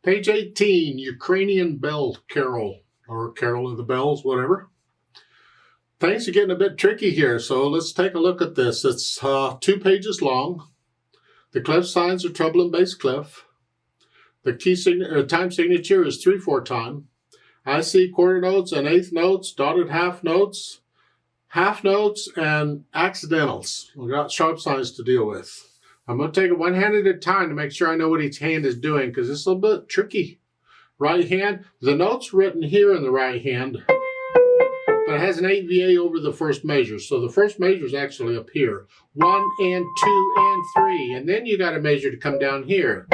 Page 18, Ukrainian Bell Carol, or Carol of the Bells, whatever. Things are getting a bit tricky here, so let's take a look at this. It's 2 pages long. The clef signs are treble and bass clef. The key time signature is 3/4 time. I see quarter notes and eighth notes, dotted half notes, and accidentals. We've got sharp signs to deal with. I'm going to take it one hand at a time to make sure I know what each hand is doing, because it's a little bit tricky. Right hand, the note's written here in the right hand, but it has an 8 VA over the first measure. So the first measure is actually up here. 1 and 2 and 3. And then you got to measure to come down here.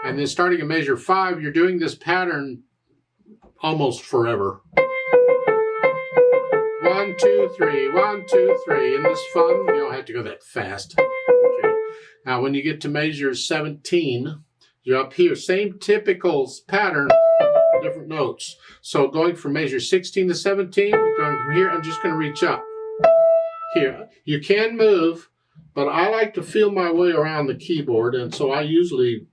And then starting at measure 5, you're doing this pattern almost forever. 1, 2, 3, 1, 2, 3. Isn't this fun? You don't have to go that fast. Okay. Now when you get to measure 17, you're up here. Same typical pattern, different notes. So going from measure 16 to 17, going from here, I'm just going to reach up. Here. You can move, but I like to feel my way around the keyboard, and so I usually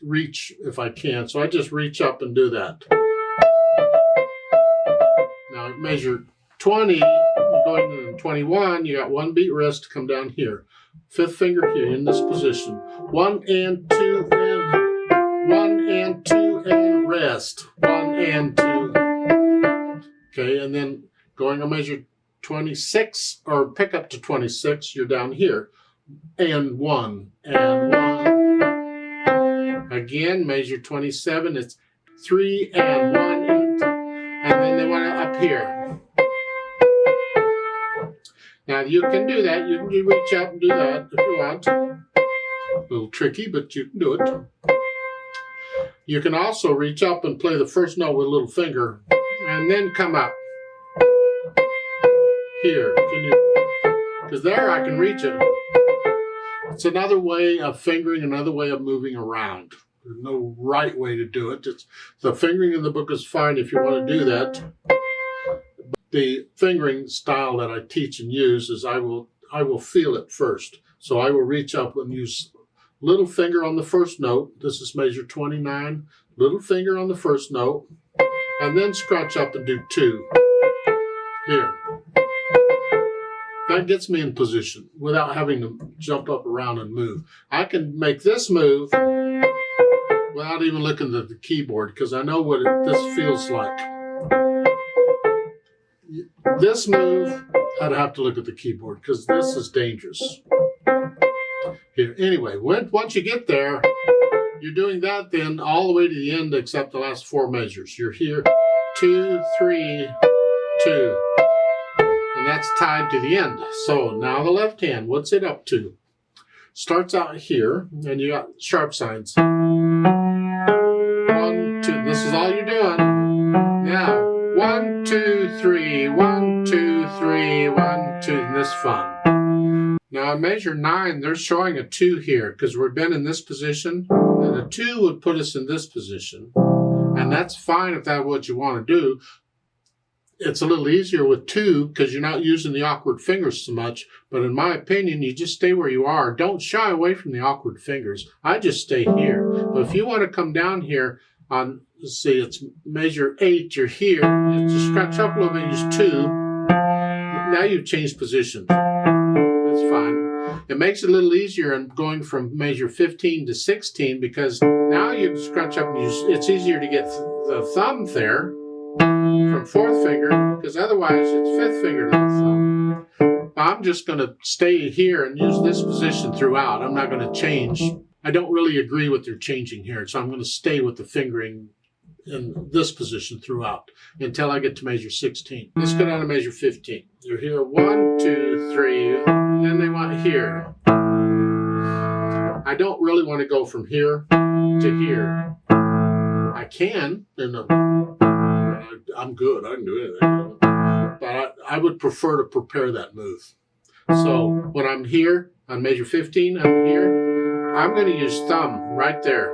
reach if I can. So I just reach up and do that. Now measure 20, going to 21, you got 1 beat rest to come down here. 5th finger here in this position. 1 and 2 and 1 and 2 and rest. 1 and 2. Okay, and then going on measure 26 or pick up to 26, you're down here. And 1 and 1. Again, measure 27, it's 3 and 1 and 2. And then they want to up here. Now you can do that. You can reach out and do that if you want. A little tricky, but you can do it. You can also reach up and play the first note with a little finger and then come up. Here. Because there I can reach it. It's another way of fingering, another way of moving around. There's no right way to do it. The fingering in the book is fine if you want to do that. The fingering style that I teach and use is I will feel it first. So I will reach up and use little finger on the first note. This is measure 29. Little finger on the first note. And then scratch up and do 2. Here. That gets me in position without having to jump up around and move. I can make this move without even looking at the keyboard because I know what this feels like. This move, I'd have to look at the keyboard because this is dangerous. Here, anyway, once you get there, you're doing that then all the way to the end except the last 4 measures. You're here, 2, 3, 2. And that's tied to the end. So now the left hand, what's it up to? Starts out here, and you got sharp signs. 1, 2, this is all you're doing. Now, 1, 2, 3, 1, 2, 3, 1, 2, and this fun. Now on measure 9, they're showing a 2 here because we've been in this position, and a 2 would put us in this position. And that's fine if that's what you want to do. It's a little easier with 2 because you're not using the awkward fingers so much. But in my opinion, you just stay where you are. Don't shy away from the awkward fingers. I just stay here. But if you want to come down here on, let's see, it's measure 8, you're here. You just scratch up a little bit, use 2. Now you've changed positions. That's fine. It makes it a little easier in going from measure 15 to 16 because now you can scratch up and use, it's easier to get the thumb there from 4th finger, because otherwise it's 5th finger to the thumb. I'm just going to stay here and use this position throughout. I'm not going to change. I don't really agree with their changing here, so I'm going to stay with the fingering in this position throughout until I get to measure 16. Let's go down to measure 15. You're here, 1, 2, 3, then they want here. I don't really want to go from here to here. I can, and I'm good. I can do anything. But I would prefer to prepare that move. So when I'm here on measure 15, I'm here. I'm going to use thumb right there.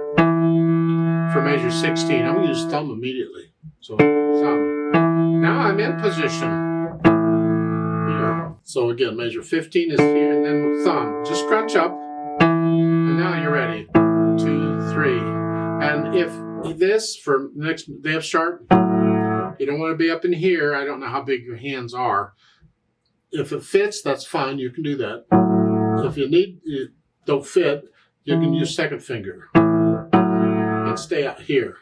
For measure 16, I'm going to use thumb immediately. So thumb. Now I'm in position. Here. So again, measure 15 is here, and then with thumb. Just scrunch up. And now you're ready. 2, 3. And this for the F sharp. You don't want to be up in here. I don't know how big your hands are. If it fits, that's fine. You can do that. If you don't fit, you can use second finger and stay out here.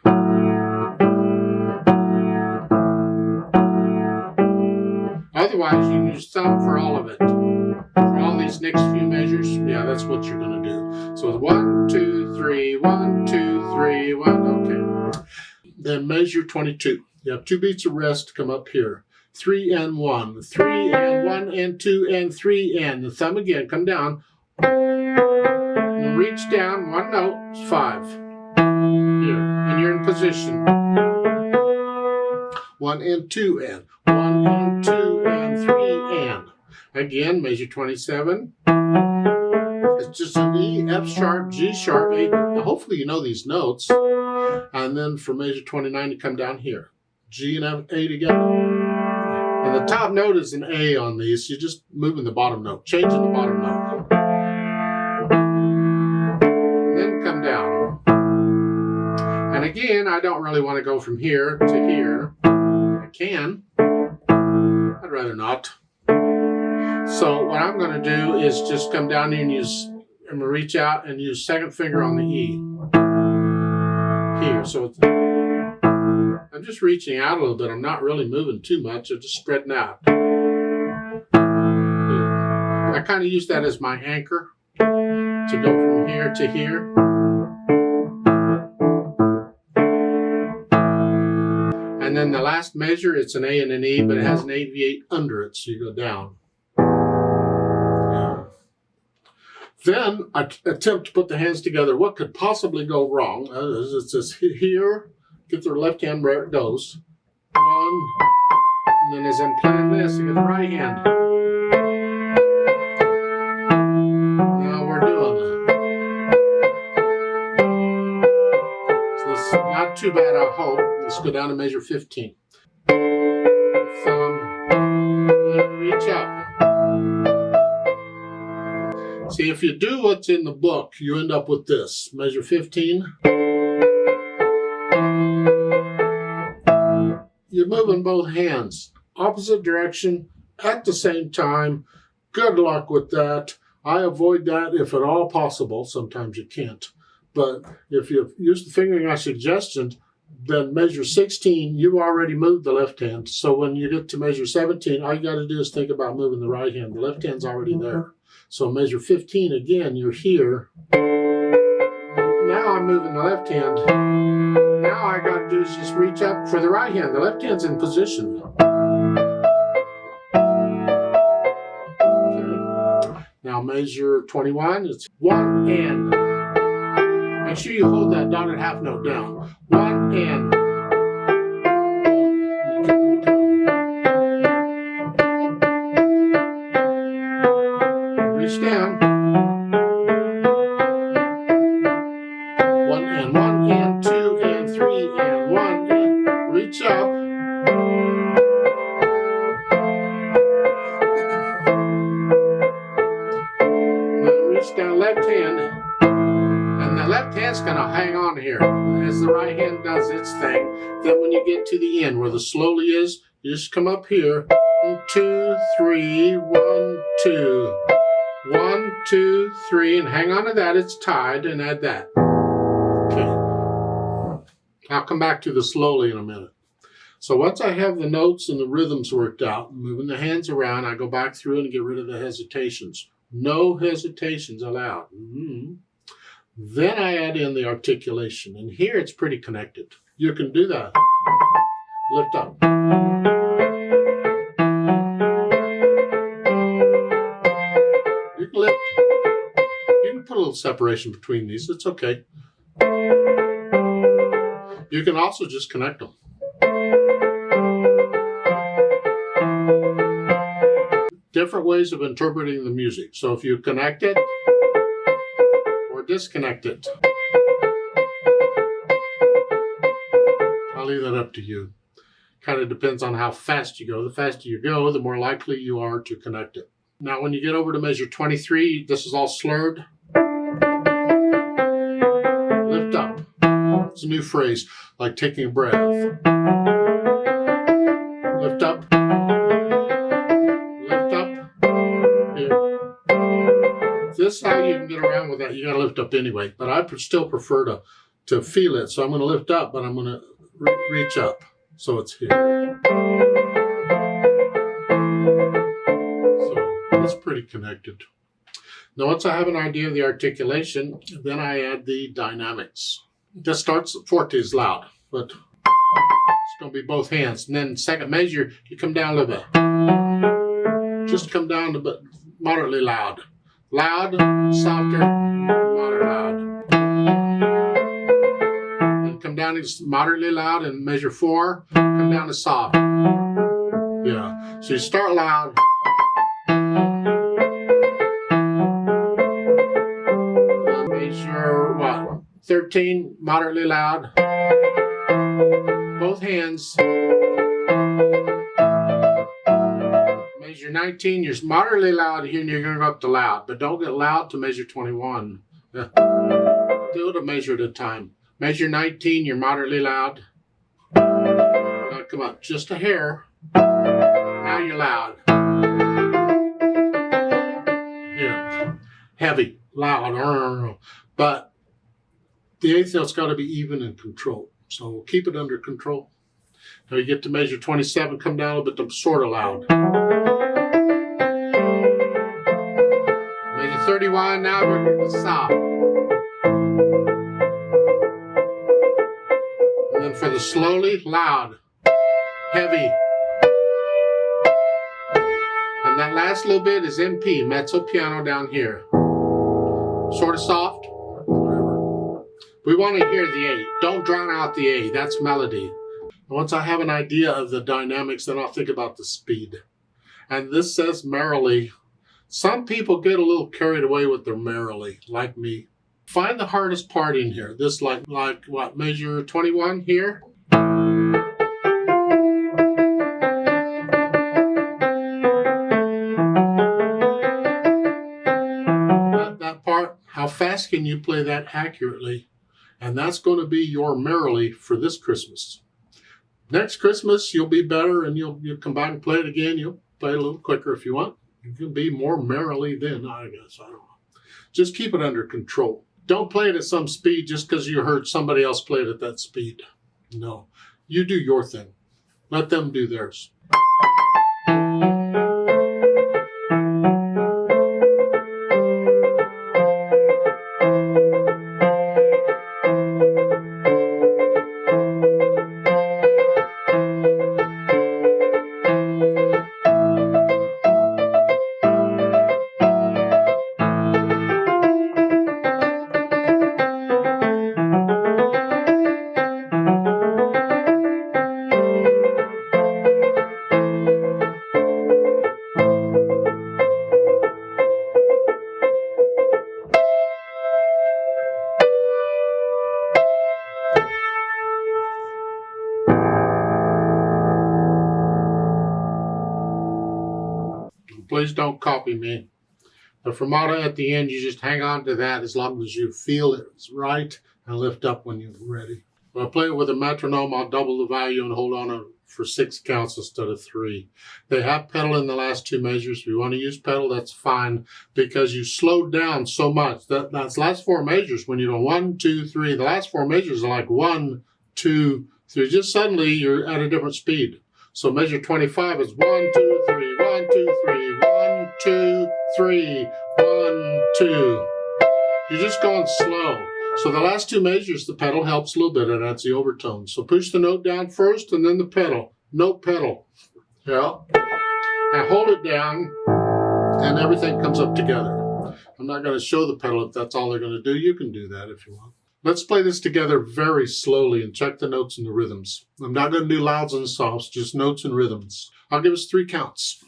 Otherwise, you can use thumb for all of it. For all these next few measures, yeah, that's what you're going to do. So 1, 2, 3, 1, 2, 3, 1. Okay. Then measure 22. You have 2 beats of rest to come up here. 3 and 1, 3 and 1 and 2 and 3 and. The thumb again, come down. And reach down, 1 note, 5. Here, and you're in position. 1 and 2 and. 1 and 2 and 3 and. Again, measure 27. It's just an E, F sharp, G sharp, A. Now hopefully you know these notes. And then for measure 29, you come down here. G and F, A together. And the top note is an A on these. You're just moving the bottom note, changing the bottom note. And then come down. And again, I don't really want to go from here to here. I can. I'd rather not. So what I'm going to do is just come down here and I'm going to reach out and use second finger on the E. Here. So I'm just reaching out a little bit. I'm not really moving too much. I'm just spreading out. I kind of use that as my anchor to go from here to here. And then the last measure, it's an A and an E, but it has an AV8 under it, so you go down. Yeah. Then I attempt to put the hands together. What could possibly go wrong? It says here, get the left hand where it goes. 1, and then as I'm playing this, I get the right hand. Now we're doing that. So this is not too bad, I hope. Let's go down to measure 15. Thumb, and reach up. See, if you do what's in the book, you end up with this. Measure 15. You're moving both hands, opposite direction, at the same time. Good luck with that. I avoid that if at all possible. Sometimes you can't. But if you use the fingering I suggested, then measure 16, you already moved the left hand. So when you get to measure 17, all you got to do is think about moving the right hand. The left hand's already there. So measure 15, again, you're here. Now I'm moving the left hand. Now all I got to do is just reach up for the right hand. The left hand's in position. Okay. Now measure 21. It's 1 and. Make sure you hold that dotted half note down. 1 and. Reach down. 1 and 1 and 2 and 3 and 1 and. Reach up. Then reach down left hand. And the left hand's going to hang on here as the right hand does its thing. Then when you get to the end where the slowly is, you just come up here. 1, 2, 3, 1, 2. 1, 2, 3, and hang on to that. It's tied, and add that. Okay. I'll come back to the slowly in a minute. So once I have the notes and the rhythms worked out, moving the hands around, I go back through and get rid of the hesitations. No hesitations allowed. Then I add in the articulation, and here it's pretty connected. You can do that. Lift up. You can lift. You can put a little separation between these. It's okay. You can also just connect them. Different ways of interpreting the music. So if you connect it, disconnect it. I'll leave that up to you. Kind of depends on how fast you go. The faster you go, the more likely you are to connect it. Now when you get over to measure 23, this is all slurred. Lift up. It's a new phrase, like taking a breath. Lift up. Lift up. Here. This is how you can get around with that. You got to lift up anyway, but I still prefer to feel it. So I'm going to lift up, but I'm going to reach up. So it's here. So it's pretty connected. Now, once I have an idea of the articulation, then I add the dynamics. It just starts at forte is loud, but it's going to be both hands. And then second measure, you come down a little bit. Just come down to moderately loud. Loud, softer, moderate loud. Then come down to moderately loud and measure 4. Come down to soft. Yeah. So you start loud. Measure what? 13, moderately loud. Both hands. Measure 19, you're moderately loud here and you're going to go up to loud, but don't get loud to measure 21. Do it a measure at a time. Measure 19, you're moderately loud. Now come up just a hair. Now you're loud. Yeah. Heavy, loud, but the eighth note's got to be even and controlled. So we'll keep it under control. Now you get to measure 27, come down a little bit, sort of loud. Measure 31, now we're going to soft. And then for the slowly, loud, heavy. And that last little bit is MP, mezzo piano down here. Sort of soft, whatever. We want to hear the A. Don't drown out the A, that's melody. Once I have an idea of the dynamics, then I'll think about the speed. And this says merrily. Some people get a little carried away with their merrily, like me. Find the hardest part in here. This like what, measure 21 here? That part, how fast can you play that accurately? And that's going to be your merrily for this Christmas. Next Christmas, you'll be better and you'll come back and play it again. You'll play it a little quicker if you want. You can be more merrily then, I guess. I don't know. Just keep it under control. Don't play it at some speed just because you heard somebody else play it at that speed. No. You do your thing. Let them do theirs. Please don't copy me. The fermata at the end, you just hang on to that as long as you feel it's right and lift up when you're ready. When I play it with a metronome, I'll double the value and hold on for 6 counts instead of 3. They have pedal in the last 2 measures. If you want to use pedal, that's fine because you slowed down so much. That's last 4 measures when you go 1, 2, 3. The last 4 measures are like 1, 2, 3. Just suddenly you're at a different speed. So measure 25 is 1, 2, 3, 1, 2, 3, 1, 2, 3, 1, 2. You're just going slow. So the last 2 measures, the pedal helps a little bit, and that's the overtone. So push the note down first, and then the pedal. Note pedal. Yeah. And hold it down, and everything comes up together. I'm not going to show the pedal if that's all they're going to do. You can do that if you want. Let's play this together very slowly and check the notes and the rhythms. I'm not going to do louds and softs, just notes and rhythms. I'll give us 3 counts.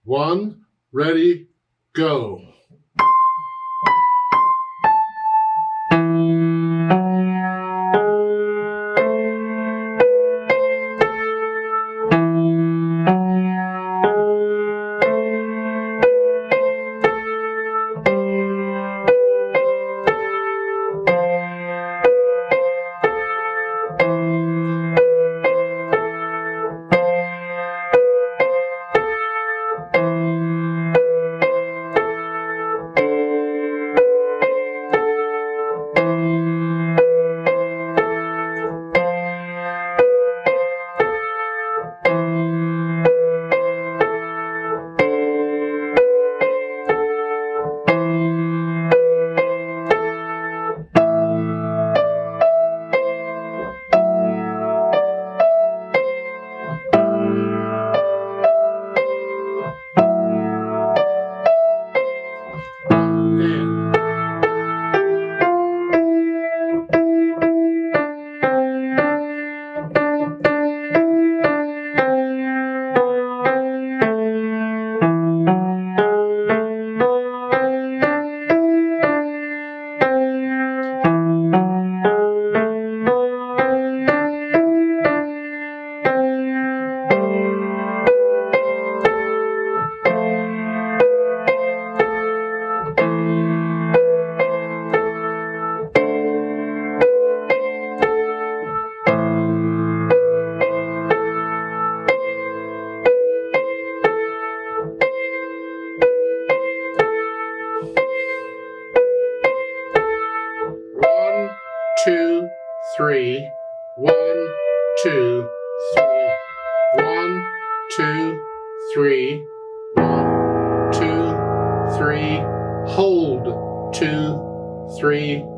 1, ready, go. 2, 3. 1, 2, 3. 1, 2, 3. Hold. 2, 3.